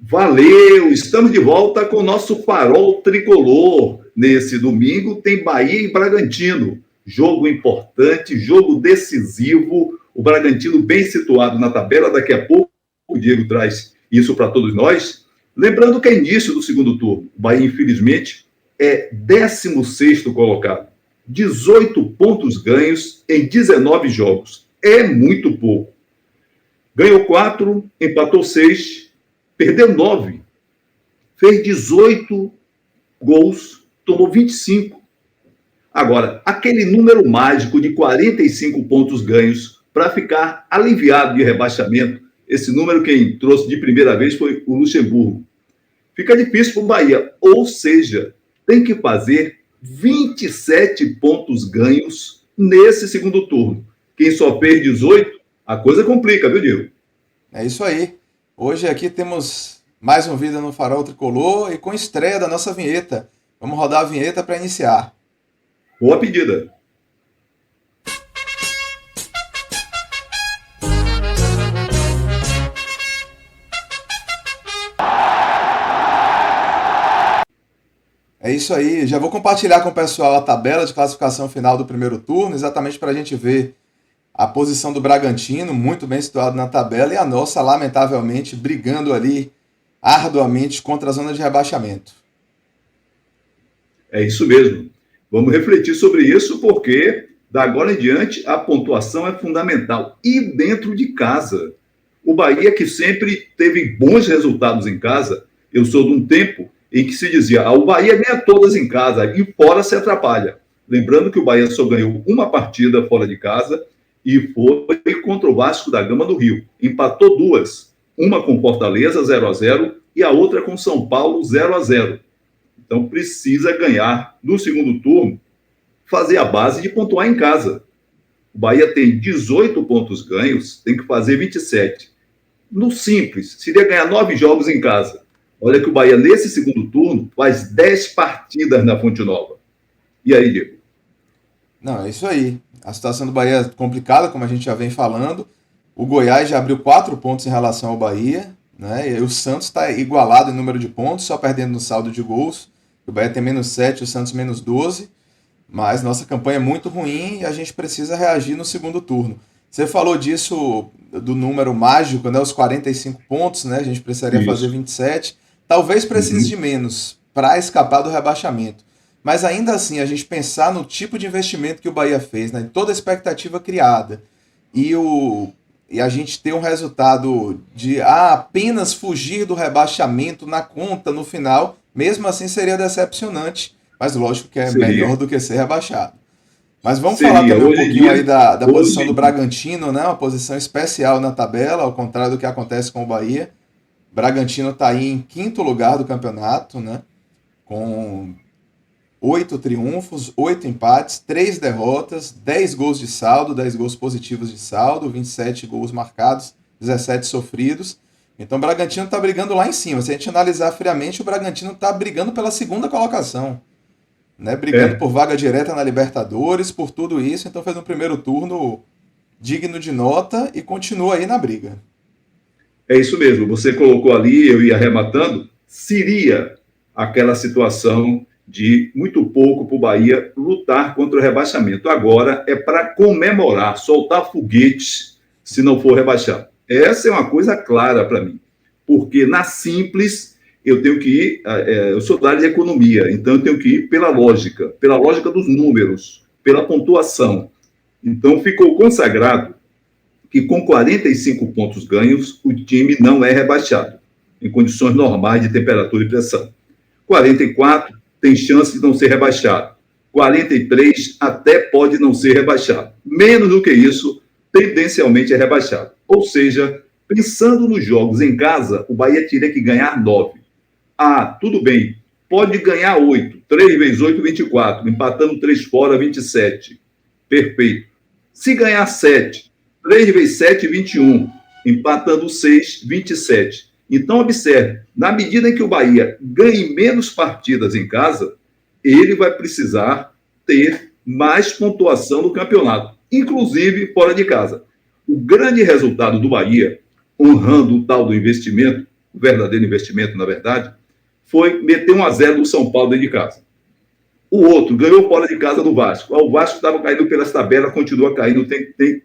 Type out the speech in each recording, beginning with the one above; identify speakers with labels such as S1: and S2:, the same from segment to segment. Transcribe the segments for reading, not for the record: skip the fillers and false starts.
S1: Valeu! Estamos de volta com o nosso farol tricolor. Nesse domingo tem Bahia e Bragantino. Jogo importante, jogo decisivo. O Bragantino bem situado na tabela. Daqui a pouco o Diego traz isso para todos nós. Lembrando que é início do segundo turno. O Bahia, infelizmente, é 16º colocado. 18 pontos ganhos em 19 jogos. É muito pouco. Ganhou 4, empatou 6, perdeu 9, fez 18 gols, tomou 25. Agora, aquele número mágico de 45 pontos ganhos para ficar aliviado de rebaixamento, esse número quem trouxe de primeira vez foi o Luxemburgo. Fica difícil para o Bahia, ou seja, tem que fazer 27 pontos ganhos nesse segundo turno. Quem só fez 18, a coisa complica, viu, Diego?
S2: É isso aí. Hoje aqui temos mais um Vida no Farol Tricolor e com estreia da nossa vinheta. Vamos rodar a vinheta para iniciar.
S1: Boa pedida.
S2: É isso aí. Já vou compartilhar com o pessoal a tabela de classificação final do primeiro turno, exatamente para a gente ver a posição do Bragantino, muito bem situado na tabela, e a nossa, lamentavelmente, brigando ali arduamente contra a zona de rebaixamento.
S1: É isso mesmo. Vamos refletir sobre isso, porque da agora em diante a pontuação é fundamental. E dentro de casa. O Bahia, que sempre teve bons resultados em casa, eu sou de um tempo em que se dizia, o Bahia ganha todas em casa e fora se atrapalha. Lembrando que o Bahia só ganhou uma partida fora de casa e foi contra o Vasco da Gama do Rio. Empatou 2, uma com Fortaleza 0-0 e a outra com São Paulo 0-0. Então precisa ganhar no segundo turno, fazer a base de pontuar em casa. O Bahia tem 18 pontos ganhos, tem que fazer 27. No simples, seria ganhar 9 jogos em casa. Olha que o Bahia, nesse segundo turno, faz 10 partidas na Fonte Nova. E aí, Diego?
S2: Não, é isso aí. A situação do Bahia é complicada, como a gente já vem falando. O Goiás já abriu 4 pontos em relação ao Bahia, né? E o Santos está igualado em número de pontos, só perdendo no saldo de gols. O Bahia tem menos 7, o Santos menos 12. Mas nossa campanha é muito ruim e a gente precisa reagir no segundo turno. Você falou disso, do número mágico, né? Os 45 pontos, né? A gente precisaria fazer 27. Talvez precise de menos para escapar do rebaixamento. Mas ainda assim, a gente pensar no tipo de investimento que o Bahia fez, né? Toda a expectativa criada. E a gente ter um resultado de apenas fugir do rebaixamento na conta no final, mesmo assim seria decepcionante. Mas lógico que é melhor do que ser rebaixado. Mas vamos falar também um pouquinho aí da posição do Bragantino, né? Uma posição especial na tabela, ao contrário do que acontece com o Bahia. O Bragantino está aí em 5º lugar do campeonato, né? Com 8 triunfos, 8 empates, 3 derrotas, 10 gols de saldo, 10 gols positivos de saldo, 27 gols marcados, 17 sofridos. Então o Bragantino está brigando lá em cima. Se a gente analisar friamente, o Bragantino está brigando pela 2ª colocação. Né, brigando por vaga direta na Libertadores, por tudo isso, então fez um primeiro turno digno de nota e continua aí na briga.
S1: É isso mesmo, você colocou ali, eu ia arrematando, seria aquela situação de muito pouco para o Bahia lutar contra o rebaixamento. Agora é para comemorar, soltar foguetes se não for rebaixado. Essa é uma coisa clara para mim, porque na simples eu tenho que ir, eu sou da área de economia, então eu tenho que ir pela lógica dos números, pela pontuação. Então ficou consagrado que com 45 pontos ganhos, o time não é rebaixado, em condições normais de temperatura e pressão. 44 tem chance de não ser rebaixado. 43 até pode não ser rebaixado. Menos do que isso, tendencialmente é rebaixado. Ou seja, pensando nos jogos em casa, o Bahia teria que ganhar 9. Tudo bem, pode ganhar 8. 3 vezes 8, 24. Empatando 3 fora, 27. Perfeito. Se ganhar 7, 3 vezes 7, 21. Empatando 6, 27. Então, observe, na medida em que o Bahia ganhe menos partidas em casa, ele vai precisar ter mais pontuação no campeonato, inclusive fora de casa. O grande resultado do Bahia honrando o tal do investimento, o verdadeiro investimento, na verdade, foi meter 1-0 no São Paulo dentro de casa. O outro ganhou fora de casa do Vasco. O Vasco estava caindo pelas tabelas, continua caindo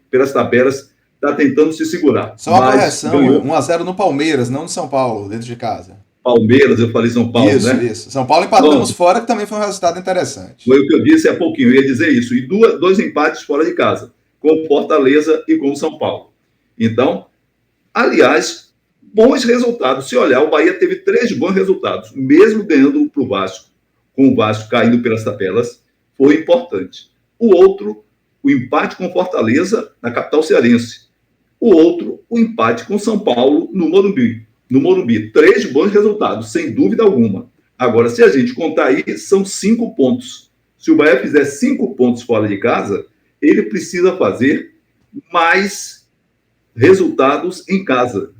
S1: pelas tabelas, está tentando se segurar.
S2: Só uma correção, 1-0 no Palmeiras, não no São Paulo, dentro de casa.
S1: Palmeiras, eu falei São Paulo,
S2: isso,
S1: né?
S2: Isso. São Paulo empatamos fora, que também foi um resultado interessante.
S1: Foi o que eu disse há pouquinho, eu ia dizer isso. E dois empates fora de casa, com o Fortaleza e com o São Paulo. Então, aliás, bons resultados. Se olhar, o Bahia teve 3 bons resultados, mesmo ganhando para o Vasco, com o Vasco caindo pelas tabelas, foi importante. O outro, o empate com Fortaleza, na capital cearense. O outro, o empate com São Paulo, no Morumbi. 3 bons resultados, sem dúvida alguma. Agora, se a gente contar aí, são 5 pontos. Se o Bahia fizer 5 pontos fora de casa, ele precisa fazer mais resultados em casa.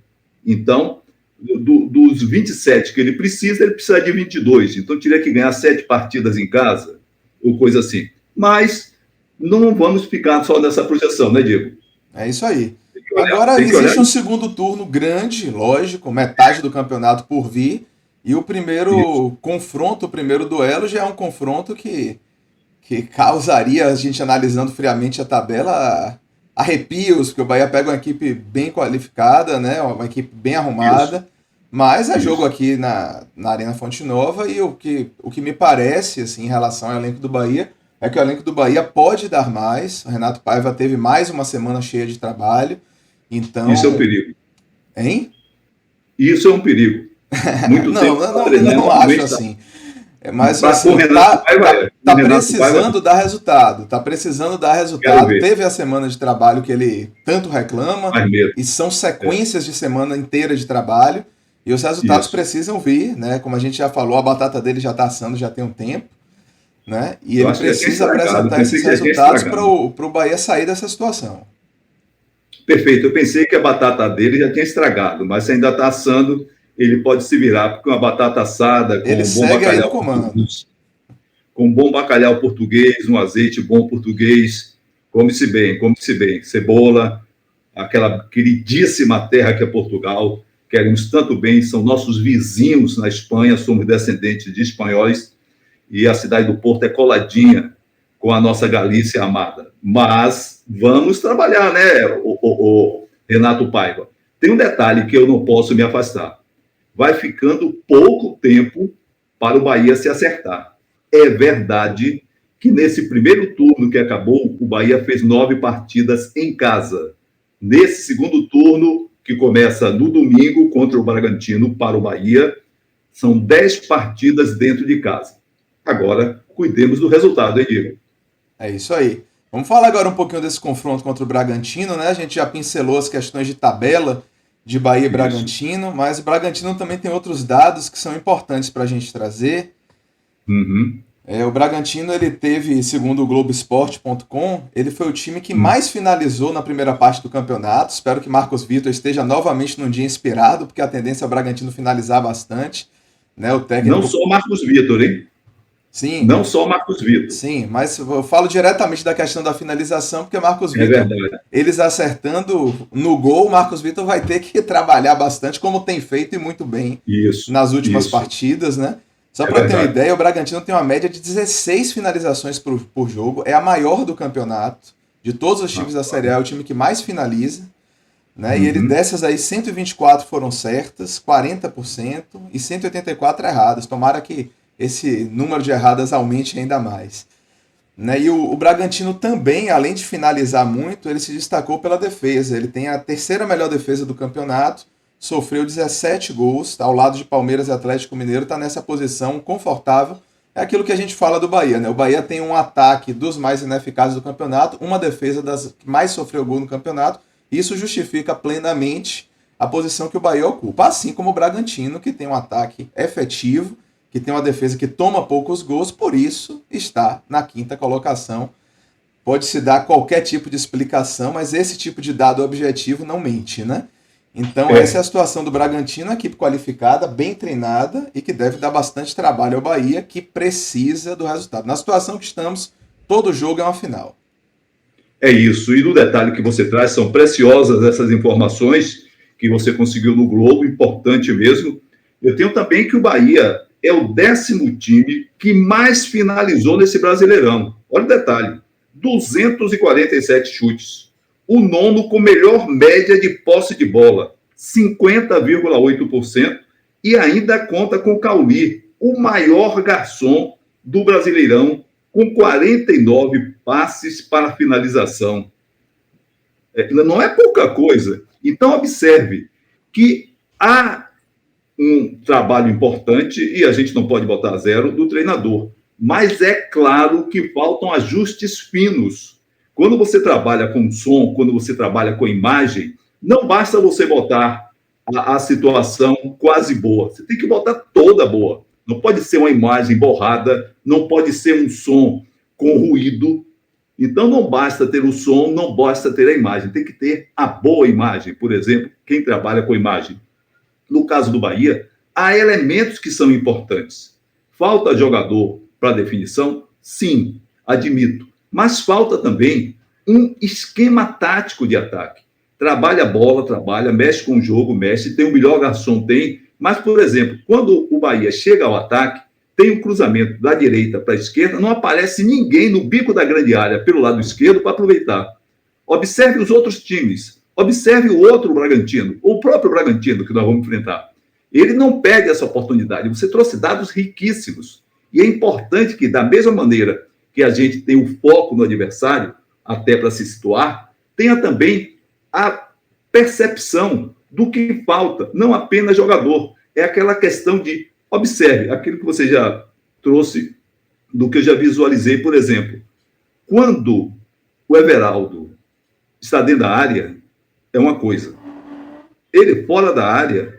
S1: Então, dos 27 que ele precisa de 22. Então, teria que ganhar 7 partidas em casa, ou coisa assim. Mas não vamos ficar só nessa projeção, né, Diego?
S2: É isso aí. Agora, existe um segundo turno grande, lógico, metade do campeonato por vir, e o primeiro confronto, o primeiro duelo, já é um confronto que causaria, a gente analisando friamente a tabela, arrepios, porque o Bahia pega uma equipe bem qualificada, né, uma equipe bem arrumada, mas é jogo aqui na Arena Fonte Nova, e o que me parece, assim, em relação ao elenco do Bahia, é que o elenco do Bahia pode dar mais. O Renato Paiva teve mais uma semana cheia de trabalho, então...
S1: Isso é um perigo.
S2: Hein?
S1: Isso é um perigo. Muito tempo.
S2: Não acho assim. Mas assim, tá precisando dar resultado. Tá precisando dar resultado. Teve a semana de trabalho que ele tanto reclama. E são sequências de semana inteira de trabalho. E os resultados precisam vir, né? Como a gente já falou, a batata dele já está assando já tem um tempo. Né? E ele precisa apresentar esses resultados para o Bahia sair dessa situação.
S1: Perfeito. Eu pensei que a batata dele já tinha estragado, mas se ainda está assando, ele pode se virar, porque uma batata assada com um bom bacalhau português, com um bom bacalhau português, um azeite bom português, come-se bem. Cebola, aquela queridíssima terra que é Portugal, queremos tanto bem, são nossos vizinhos na Espanha, somos descendentes de espanhóis, e a cidade do Porto é coladinha com a nossa Galícia amada. Mas vamos trabalhar, né, o Renato Paiva? Tem um detalhe que eu não posso me afastar. Vai ficando pouco tempo para o Bahia se acertar. É verdade que nesse primeiro turno que acabou, o Bahia fez 9 partidas em casa. Nesse segundo turno, que começa no domingo contra o Bragantino para o Bahia, são 10 partidas dentro de casa. Agora, cuidemos do resultado, hein, Diego?
S2: É isso aí. Vamos falar agora um pouquinho desse confronto contra o Bragantino, né? A gente já pincelou as questões de tabela de Bahia e Bragantino, mas o Bragantino também tem outros dados que são importantes para a gente trazer. O Bragantino, ele teve, segundo o Globoesporte.com, ele foi o time que mais finalizou na primeira parte do campeonato. Espero que Marcos Vitor esteja novamente num dia inspirado, porque a tendência é o Bragantino finalizar bastante. Né? O técnico...
S1: Não só o Marcos Vitor, hein?
S2: Sim.
S1: Não só o Marcos Vitor.
S2: Sim, mas eu falo diretamente da questão da finalização, porque o Marcos Vitor, eles acertando no gol, o Marcos Vitor vai ter que trabalhar bastante, como tem feito e muito bem nas últimas partidas, né? Só para ter uma ideia, o Bragantino tem uma média de 16 finalizações por jogo, é a maior do campeonato. De todos os times da Série A, é o time que mais finaliza. Né? E ele, dessas aí, 124 foram certas, 40% e 184 erradas. Tomara que esse número de erradas aumente ainda mais. Né? E o Bragantino também, além de finalizar muito, ele se destacou pela defesa. Ele tem a terceira melhor defesa do campeonato, sofreu 17 gols, ao lado de Palmeiras e Atlético Mineiro, está nessa posição confortável. É aquilo que a gente fala do Bahia. Né? O Bahia tem um ataque dos mais ineficazes do campeonato, uma defesa das que mais sofreu gol no campeonato. Isso justifica plenamente a posição que o Bahia ocupa, assim como o Bragantino, que tem um ataque efetivo, que tem uma defesa que toma poucos gols, por isso está na 5ª colocação. Pode-se dar qualquer tipo de explicação, mas esse tipo de dado objetivo não mente, né? Então essa é a situação do Bragantino, equipe qualificada, bem treinada e que deve dar bastante trabalho ao Bahia, que precisa do resultado. Na situação que estamos, todo jogo é uma final.
S1: É isso. E no detalhe que você traz, são preciosas essas informações que você conseguiu no Globo, importante mesmo. Eu tenho também que o Bahia é o 10º time que mais finalizou nesse Brasileirão. Olha o detalhe, 247 chutes. O 9º com melhor média de posse de bola, 50,8%, e ainda conta com Cauli, o maior garçom do Brasileirão, com 49 passes para finalização. Não é pouca coisa. Então, observe que há um trabalho importante, e a gente não pode botar zero, do treinador. Mas é claro que faltam ajustes finos. Quando você trabalha com som, quando você trabalha com imagem, não basta você botar a situação quase boa. Você tem que botar toda boa. Não pode ser uma imagem borrada, não pode ser um som com ruído. Então, não basta ter o som, não basta ter a imagem. Tem que ter a boa imagem. Por exemplo, quem trabalha com imagem. No caso do Bahia, há elementos que são importantes. Falta jogador para definição? Sim, admito. Mas falta também um esquema tático de ataque. Trabalha a bola, trabalha, mexe com o jogo, mexe, tem o melhor garçom, tem. Mas, por exemplo, quando o Bahia chega ao ataque, tem um cruzamento da direita para a esquerda, não aparece ninguém no bico da grande área pelo lado esquerdo para aproveitar. Observe os outros times. Observe o outro Bragantino, o próprio Bragantino que nós vamos enfrentar. Ele não perde essa oportunidade. Você trouxe dados riquíssimos. E é importante que, da mesma maneira que a gente tem o foco no adversário, até para se situar, tenha também a percepção do que falta, não apenas jogador. É aquela questão de, observe, aquilo que você já trouxe, do que eu já visualizei, por exemplo. Quando o Everaldo está dentro da área, é uma coisa. Ele fora da área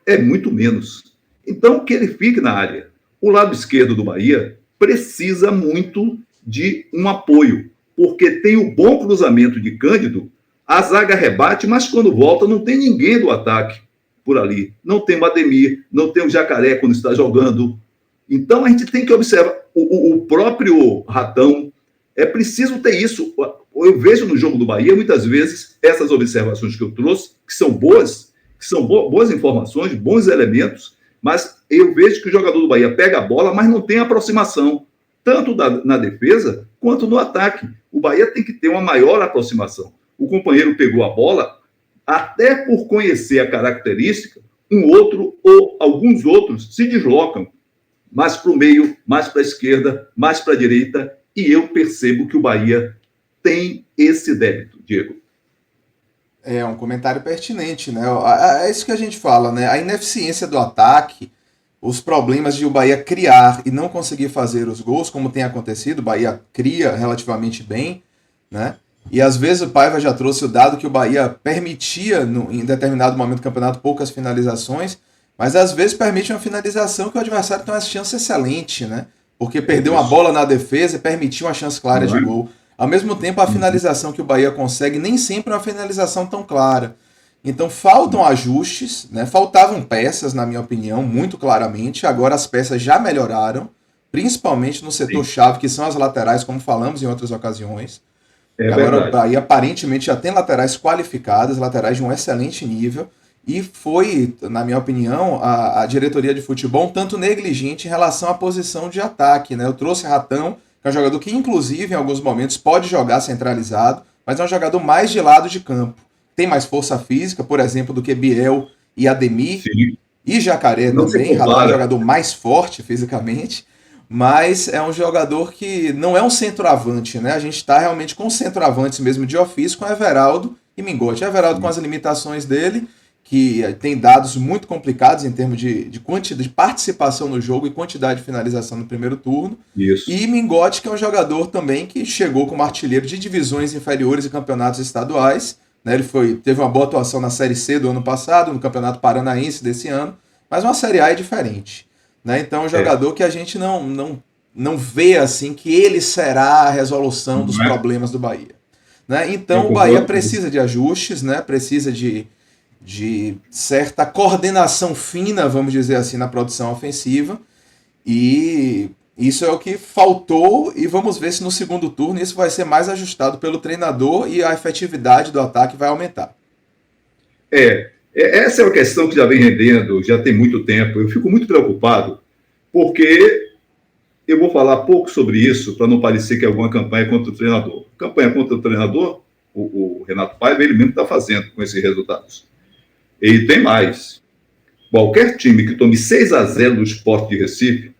S1: é muito menos. Então, que ele fique na área. O lado esquerdo do Bahia precisa muito de um apoio, porque tem o bom cruzamento de Cândido, a zaga rebate, mas quando volta não tem ninguém do ataque por ali. Não tem o Ademir, não tem o Jacaré quando está jogando. Então, a gente tem que observar o próprio Ratão. É preciso ter isso. Eu vejo no jogo do Bahia, muitas vezes, essas observações que eu trouxe, que são boas informações, bons elementos, mas eu vejo que o jogador do Bahia pega a bola, mas não tem aproximação, tanto na defesa quanto no ataque. O Bahia tem que ter uma maior aproximação. O companheiro pegou a bola, até por conhecer a característica, um outro ou alguns outros se deslocam mais para o meio, mais para a esquerda, mais para a direita, e eu percebo que o Bahia tem esse débito, Diego.
S2: É um comentário pertinente, né? É isso que a gente fala, né? A ineficiência do ataque, os problemas de o Bahia criar e não conseguir fazer os gols, como tem acontecido, o Bahia cria relativamente bem, né? E às vezes o Paiva já trouxe o dado que o Bahia permitia, em determinado momento do campeonato, poucas finalizações, mas às vezes permite uma finalização que o adversário tem uma chance excelente, né? Porque perdeu uma bola na defesa e permitiu uma chance clara de gol. Ao mesmo tempo, a finalização que o Bahia consegue nem sempre é uma finalização tão clara. Então faltam ajustes, né? Faltavam peças, na minha opinião, muito claramente. Agora as peças já melhoraram, principalmente no setor-chave, que são as laterais, como falamos em outras ocasiões. Agora verdade. O Bahia aparentemente já tem laterais qualificadas, laterais de um excelente nível. E foi, na minha opinião, a diretoria de futebol um tanto negligente em relação à posição de ataque, né? Eu trouxe Ratão, que é um jogador que, inclusive, em alguns momentos pode jogar centralizado, mas é um jogador mais de lado de campo. Tem mais força física, por exemplo, do que Biel e Ademir. Sim. E Jacaré não também. Ratão é um jogador mais forte fisicamente, mas é um jogador que não é um centroavante, né? A gente está realmente com centroavantes mesmo de ofício, com Everaldo e Mingote. Everaldo com as limitações dele, que tem dados muito complicados em termos de quantidade de participação no jogo e quantidade de finalização no primeiro turno.
S1: Isso.
S2: E Mingote, que é um jogador também que chegou como artilheiro de divisões inferiores e campeonatos estaduais. Né? Ele teve uma boa atuação na Série C do ano passado, no Campeonato Paranaense desse ano, mas uma Série A é diferente. Né? Então é um jogador que a gente não vê assim que ele será a resolução dos problemas do Bahia. Né? Então o Bahia precisa de ajustes, né? Precisa de certa coordenação fina, vamos dizer assim, na produção ofensiva, e isso é o que faltou, e vamos ver se no segundo turno isso vai ser mais ajustado pelo treinador e a efetividade do ataque vai aumentar.
S1: Essa é uma questão que já vem rendendo, já tem muito tempo. Eu fico muito preocupado, porque eu vou falar pouco sobre isso, para não parecer que é alguma campanha contra o treinador. Campanha contra o treinador, o Renato Paiva, ele mesmo está fazendo com esses resultados. E tem mais. Qualquer time que tome 6-0 do Sport de Recife,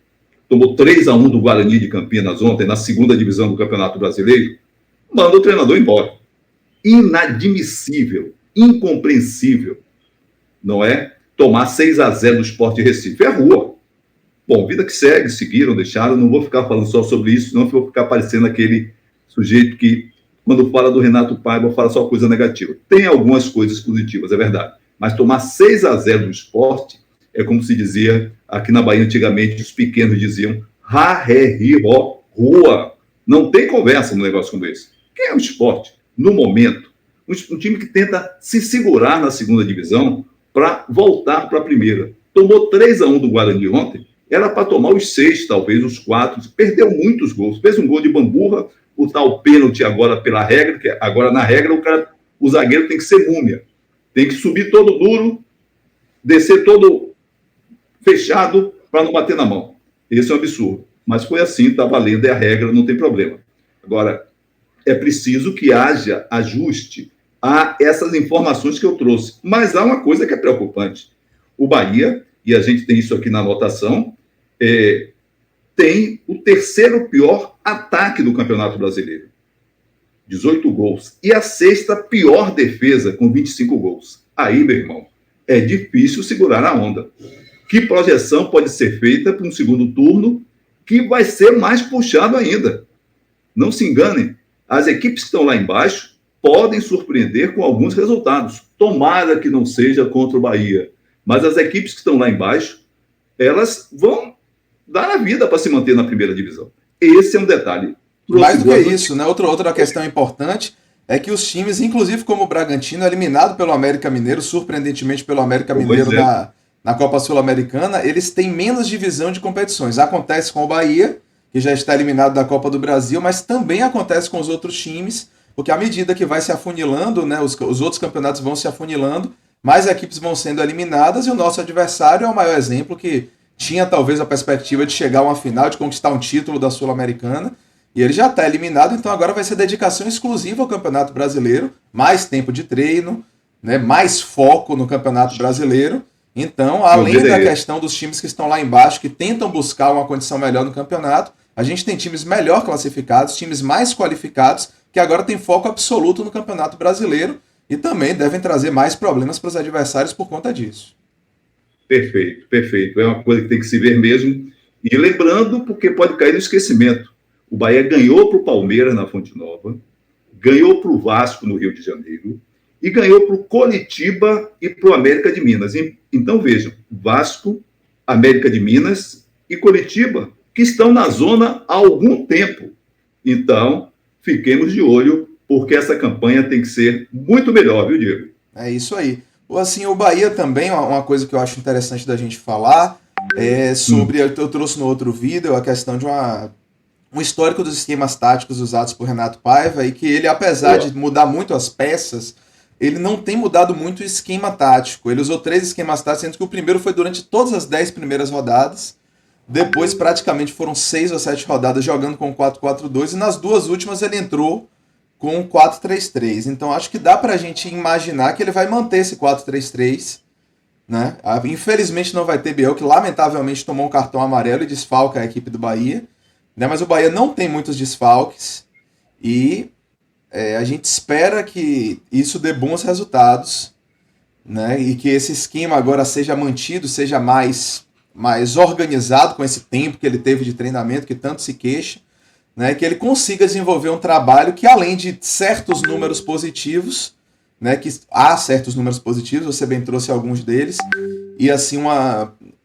S1: tomou 3-1 do Guarani de Campinas ontem, na segunda divisão do Campeonato Brasileiro, manda o treinador embora. Inadmissível, incompreensível, não é? Tomar 6-0 do Sport de Recife. É rua. Bom, vida que segue, seguiram, deixaram, não vou ficar falando só sobre isso, senão vou ficar parecendo aquele sujeito que, quando fala do Renato Paiva, fala só coisa negativa. Tem algumas coisas positivas, é verdade, mas tomar 6-0 do Sport é como se dizia aqui na Bahia antigamente, os pequenos diziam rua. Não tem conversa num negócio como esse. Quem é o Sport? No momento, um time que tenta se segurar na segunda divisão para voltar para a primeira. Tomou 3-1 do Guarani ontem, era para tomar os 6, talvez os 4, perdeu muitos gols, fez um gol de bamburra, o tal pênalti agora pela regra, que agora na regra o zagueiro tem que ser múmia, tem que subir todo duro, descer todo fechado para não bater na mão. Esse é um absurdo, mas foi assim, está valendo, é a regra, não tem problema. Agora, é preciso que haja ajuste a essas informações que eu trouxe, mas há uma coisa que é preocupante. O Bahia, e a gente tem isso aqui na anotação, tem o terceiro pior ataque do Campeonato Brasileiro, 18 gols, e a sexta pior defesa, com 25 gols. Aí, meu irmão, é difícil segurar a onda. Que projeção pode ser feita para um segundo turno que vai ser mais puxado ainda? Não se enganem, as equipes que estão lá embaixo podem surpreender com alguns resultados. Tomara que não seja contra o Bahia, mas as equipes que estão lá embaixo, elas vão dar a vida para se manter na primeira divisão. Esse é um detalhe.
S2: Mais do que isso, né? Outra questão importante é que os times, inclusive como o Bragantino, eliminado pelo América Mineiro, surpreendentemente pelo América Mineiro na Copa Sul-Americana, eles têm menos divisão de competições. Acontece com o Bahia, que já está eliminado da Copa do Brasil, mas também acontece com os outros times, porque à medida que vai se afunilando, né, os outros campeonatos vão se afunilando, mais equipes vão sendo eliminadas, e o nosso adversário é o maior exemplo, que tinha talvez a perspectiva de chegar a uma final, de conquistar um título da Sul-Americana, e ele já está eliminado, então agora vai ser dedicação exclusiva ao Campeonato Brasileiro, mais tempo de treino, né, mais foco no Campeonato Brasileiro. Então, além da questão dos times que estão lá embaixo, que tentam buscar uma condição melhor no campeonato, a gente tem times melhor classificados, times mais qualificados, que agora tem foco absoluto no Campeonato Brasileiro e também devem trazer mais problemas para os adversários por conta disso.
S1: Perfeito, perfeito. É uma coisa que tem que se ver mesmo. E lembrando, porque pode cair no esquecimento, o Bahia ganhou para o Palmeiras na Fonte Nova, ganhou para o Vasco no Rio de Janeiro e ganhou para o Coritiba e para o América de Minas. Então, vejam, Vasco, América de Minas e Coritiba, que estão na zona há algum tempo. Então, fiquemos de olho, porque essa campanha tem que ser muito melhor, viu, Diego?
S2: É isso aí. Assim, o Bahia também, uma coisa que eu acho interessante da gente falar, é sobre, eu trouxe no outro vídeo, a questão de um histórico dos esquemas táticos usados por Renato Paiva, e que ele, apesar de mudar muito as peças, ele não tem mudado muito o esquema tático. Ele usou 3 esquemas táticos, sendo que o primeiro foi durante todas as 10 primeiras rodadas. Depois, praticamente, foram 6 ou 7 rodadas jogando com 4-4-2. E nas 2 últimas ele entrou com 4-3-3. Então, acho que dá pra gente imaginar que ele vai manter esse 4-3-3. Né? Infelizmente, não vai ter Biel, que lamentavelmente tomou um cartão amarelo e desfalca a equipe do Bahia. Né? Mas o Bahia não tem muitos desfalques. E a gente espera que isso dê bons resultados, né? E que esse esquema agora seja mantido, seja mais organizado com esse tempo que ele teve de treinamento, que tanto se queixa, né? Que ele consiga desenvolver um trabalho que, além de certos números positivos, né? Que há certos números positivos, você bem trouxe alguns deles, e assim,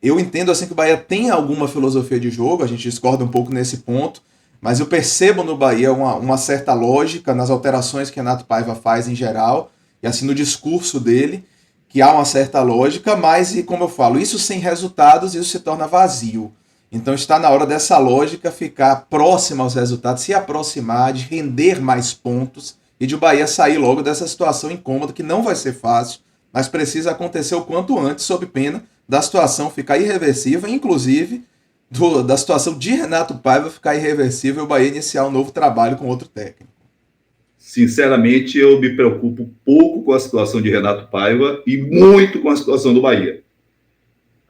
S2: eu entendo assim que o Bahia tem alguma filosofia de jogo, a gente discorda um pouco nesse ponto, mas eu percebo no Bahia uma certa lógica nas alterações que Renato Paiva faz em geral, e assim no discurso dele, que há uma certa lógica, mas, e como eu falo, isso sem resultados, isso se torna vazio. Então está na hora dessa lógica ficar próxima aos resultados, se aproximar, de render mais pontos, e de o Bahia sair logo dessa situação incômoda, que não vai ser fácil, mas precisa acontecer o quanto antes, sob pena da situação ficar irreversível, inclusive da situação de Renato Paiva ficar irreversível e o Bahia iniciar um novo trabalho com outro técnico.
S1: Sinceramente, eu me preocupo pouco com a situação de Renato Paiva e muito com a situação do Bahia.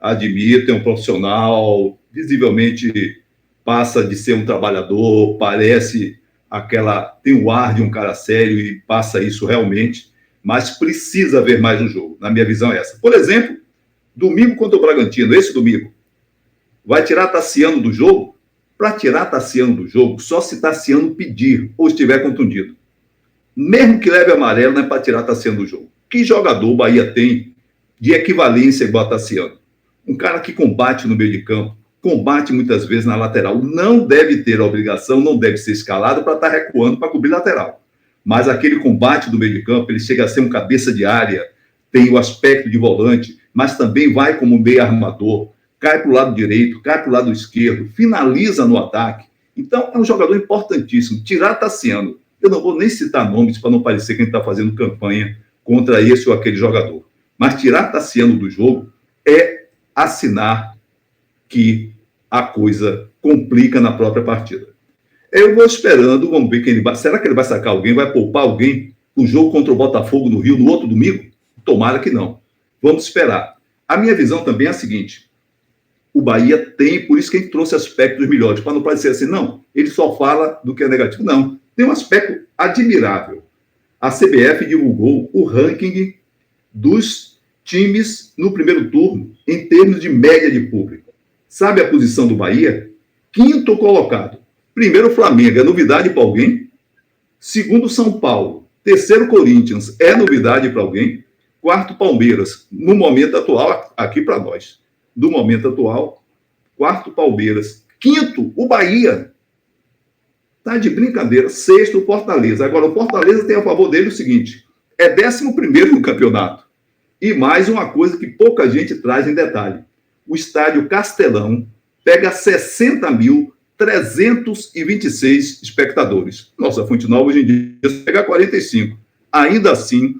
S1: Admito, é um profissional, visivelmente passa de ser um trabalhador, tem o ar de um cara sério e passa isso realmente, mas precisa ver mais no jogo, na minha visão é essa. Por exemplo, domingo contra o Bragantino, esse domingo, vai tirar Tassiano do jogo? Para tirar Tassiano do jogo, só se Tassiano pedir ou estiver contundido. Mesmo que leve amarelo, não é para tirar Tassiano do jogo. Que jogador o Bahia tem de equivalência igual a Tassiano? Um cara que combate no meio de campo, combate muitas vezes na lateral, não deve ter a obrigação, não deve ser escalado para estar recuando para cobrir lateral. Mas aquele combate do meio de campo, ele chega a ser um cabeça de área, tem o aspecto de volante, mas também vai como meio armador, cai para o lado direito, cai para o lado esquerdo, finaliza no ataque. Então, é um jogador importantíssimo. Tirar Tassiano, eu não vou nem citar nomes para não parecer que a gente está fazendo campanha contra esse ou aquele jogador. Mas tirar Tassiano do jogo é assinar que a coisa complica na própria partida. Eu vou esperando, vamos ver quem ele vai. Será que ele vai sacar alguém, vai poupar alguém no jogo contra o Botafogo no Rio no outro domingo? Tomara que não. Vamos esperar. A minha visão também é a seguinte: o Bahia tem, por isso que a gente trouxe aspectos melhores, para não parecer assim, não, ele só fala do que é negativo. Não, tem um aspecto admirável. A CBF divulgou o ranking dos times no primeiro turno, em termos de média de público. Sabe a posição do Bahia? 5º colocado. Primeiro, Flamengo. É novidade para alguém? Segundo, São Paulo. Terceiro, Corinthians. É novidade para alguém? Quarto, Palmeiras. No momento atual, aqui para nós. Do momento atual, quarto, Palmeiras. Quinto, o Bahia. Tá de brincadeira. Sexto, o Fortaleza. Agora, o Fortaleza tem a favor dele o seguinte: é 11º no campeonato. E mais uma coisa que pouca gente traz em detalhe. O estádio Castelão pega 60.326 espectadores. Nossa, Fonte Nova hoje em dia pega 45. Ainda assim,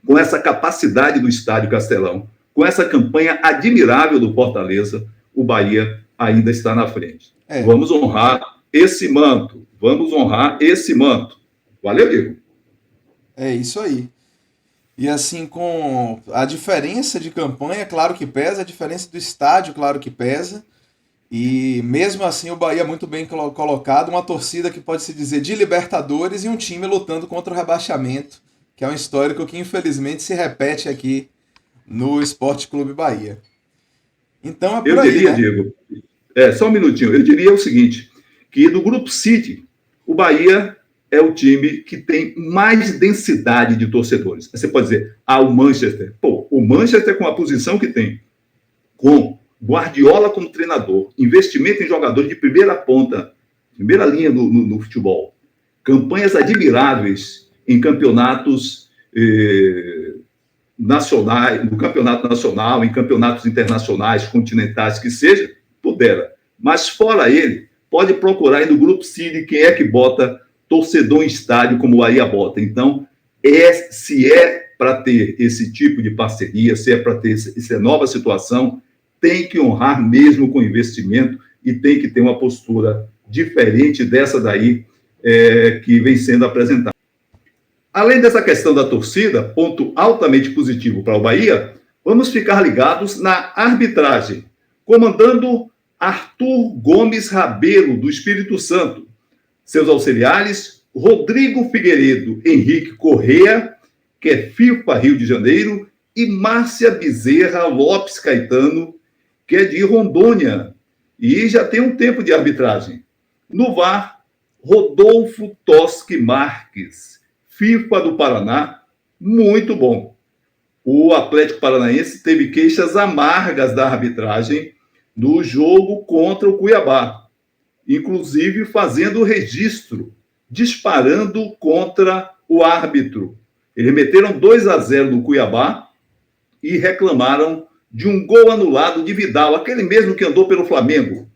S1: com essa capacidade do estádio Castelão, com essa campanha admirável do Fortaleza, o Bahia ainda está na frente. Vamos honrar esse manto. Vamos honrar esse manto. Valeu, Diego.
S2: É isso aí. E assim, com a diferença de campanha, claro que pesa, a diferença do estádio, claro que pesa. E mesmo assim o Bahia muito bem colocado, uma torcida que pode se dizer de Libertadores e um time lutando contra o rebaixamento, que é um histórico que infelizmente se repete aqui no Sport Clube Bahia. Então é por aí,
S1: diria,
S2: né?
S1: Diego, só um minutinho, eu diria o seguinte, que do Grupo City, o Bahia é o time que tem mais densidade de torcedores. Você pode dizer, o Manchester. O Manchester com a posição que tem, com Guardiola como treinador, investimento em jogadores de primeira ponta, primeira linha no futebol, campanhas admiráveis em campeonatos nacionais, no campeonato nacional, em campeonatos internacionais, continentais, que seja, pudera. Mas fora ele, pode procurar aí no Grupo City quem é que bota torcedor em estádio como o Bahia bota. Então, se é para ter esse tipo de parceria, se é para ter essa nova situação, tem que honrar mesmo com investimento e tem que ter uma postura diferente dessa daí que vem sendo apresentada. Além dessa questão da torcida, ponto altamente positivo para o Bahia, vamos ficar ligados na arbitragem, comandando Arthur Gomes Rabelo, do Espírito Santo. Seus auxiliares, Rodrigo Figueiredo, Henrique Correa, que é FIFA Rio de Janeiro, e Márcia Bezerra Lopes Caetano, que é de Rondônia, e já tem um tempo de arbitragem. No VAR, Rodolfo Toschi Marques, FIFA do Paraná, muito bom. O Atlético Paranaense teve queixas amargas da arbitragem no jogo contra o Cuiabá, inclusive fazendo registro, disparando contra o árbitro. Eles meteram 2-0 no Cuiabá e reclamaram de um gol anulado de Vidal, aquele mesmo que andou pelo Flamengo.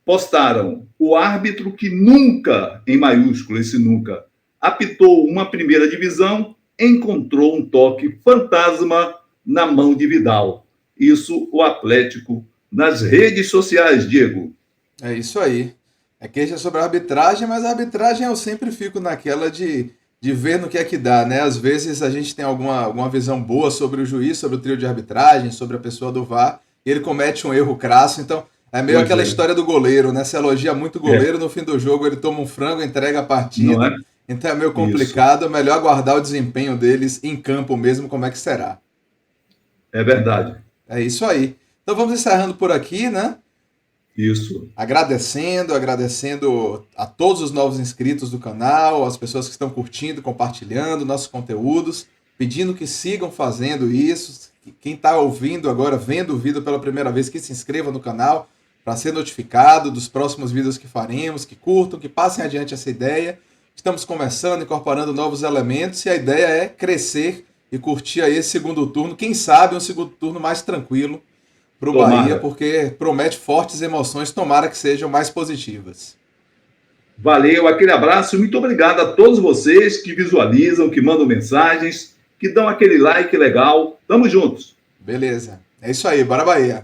S1: Postaram o árbitro que nunca, em maiúsculo esse nunca, apitou uma primeira divisão encontrou um toque fantasma na mão de Vidal. Isso o Atlético nas redes sociais, Diego.
S2: É isso aí. É queixa sobre a arbitragem, mas a arbitragem eu sempre fico naquela de ver no que é que dá, né? Às vezes a gente tem alguma visão boa sobre o juiz, sobre o trio de arbitragem, sobre a pessoa do VAR, e ele comete um erro crasso, então é meio aquela história do goleiro, né? Se elogia muito o goleiro, no fim do jogo ele toma um frango, entrega a
S1: Não
S2: partida,
S1: é?
S2: então é meio
S1: Isso.
S2: complicado, é melhor aguardar o desempenho deles em campo mesmo, como é que será.
S1: É verdade.
S2: É isso aí. Então vamos encerrando por aqui, né?
S1: Isso.
S2: Agradecendo a todos os novos inscritos do canal, as pessoas que estão curtindo, compartilhando nossos conteúdos, pedindo que sigam fazendo isso. Quem está ouvindo agora, vendo o vídeo pela primeira vez, que se inscreva no canal para ser notificado dos próximos vídeos que faremos, que curtam, que passem adiante essa ideia. Estamos começando, incorporando novos elementos e a ideia é crescer e curtir aí esse segundo turno. Quem sabe um segundo turno mais tranquilo para o Bahia, porque promete fortes emoções, tomara que sejam mais positivas.
S1: Valeu, aquele abraço, muito obrigado a todos vocês que visualizam, que mandam mensagens, que dão aquele like legal. Tamo juntos.
S2: Beleza. É isso aí, bora Bahia.